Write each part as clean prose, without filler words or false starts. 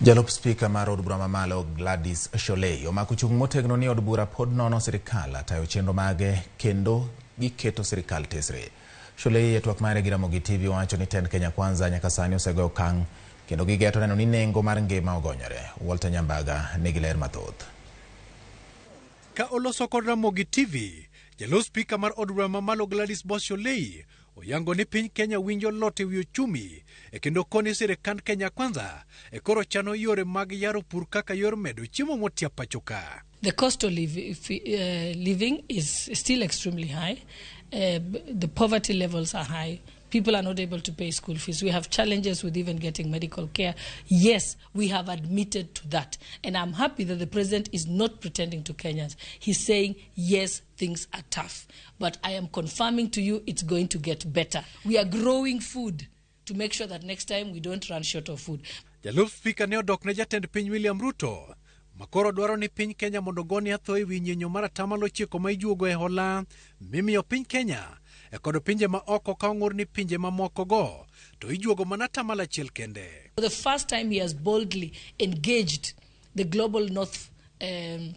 Jalup Spika mar od bura mamalo Gladys Shollei omako chung' motegno ni od bura pod nono sirkal atayo chenro mage kendo giketo sirkal tesre. Shollei e twak mare gi Ramogi TV wacho ni tend Kenya Kwanza nyaka sani osego okang' kendo gigeto neno ni nengo mar ngima ogonyore. Walter Nyambaga nigi ler mathoth. Ka oloso kod Ramogi TV, Jalup Spika mar od bura mamalo Gladys Shollei oyango ni piny Kenya winjo lote wi uchumi e kendo koni sirkand Kenya Kwanza e koro chano yore mag yaro pur kaka yor medo chiemo motia pachoka. The cost of living is still extremely high. The poverty levels are high. People are not able to pay school fees. We have challenges with even getting medical care. Yes, we have admitted to that. And I'm happy that the president is not pretending to Kenyans. He's saying, yes, things are tough. But I am confirming to you it's going to get better. We are growing food to make sure that next time we don't run short of food. Jalup Spika ne odok ne jatend piny William Ruto. Makoro dwaro ni piny Kenya mondo goni atho ewi nyinyo mar 9% ma ijuogo e hola mimiyo piny Kenya e kod pinje ma oko ka ong'ur ni pinje ma moko go to ijuogo mana 1% kende. For the first time he has boldly engaged the global north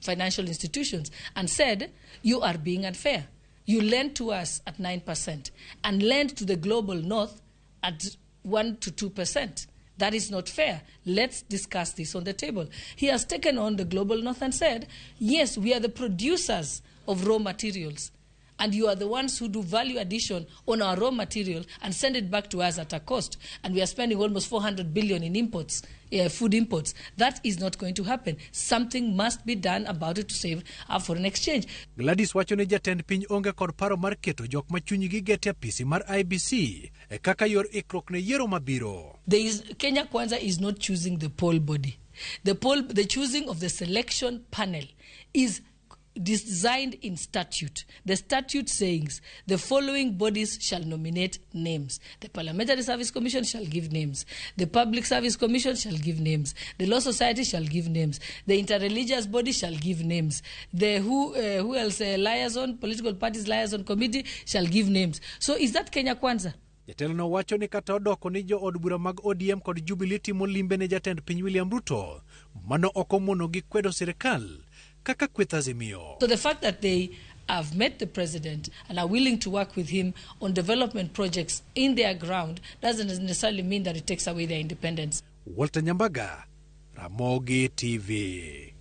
financial institutions and said, you are being unfair. You lend to us at 9% and lend to the global north at 1 to 2%. That is not fair. Let's discuss this on the table. He has taken on the global north and said, yes, we are the producers of raw materials, and you are the ones who do value addition on our raw material and send it back to us at a cost. And we are spending almost 400 billion in imports, food imports. That is not going to happen. Something must be done about it to save our foreign exchange. Gladys wacho ni jatend piny onge kod paro mar keto jok ma chunygi gete apisi mar IBC e kaka yor ikrok ne yiero mabiro. Kenya Kwanza is not choosing the poll body. The choosing of the selection panel is designed in statute. The statute says the following bodies shall nominate names. The Parliamentary Service Commission shall give names. The Public Service Commission shall give names. The Law Society shall give names. The Interreligious Body shall give names. The who else liaison, political parties liaison committee shall give names. So is that Kenya Kwanza? Jatelo no wacho ni kata odoko ni jo od bura mag ODM kod Jubilee timo limbe ne jatend piny William Ruto mano okomono gi kwedo sirkal kaka kweth Azimio. So the fact that they have met the president and are willing to work with him on development projects in their ground doesn't necessarily mean that it takes away their independence. Walter Nyambaga, Ramogi TV.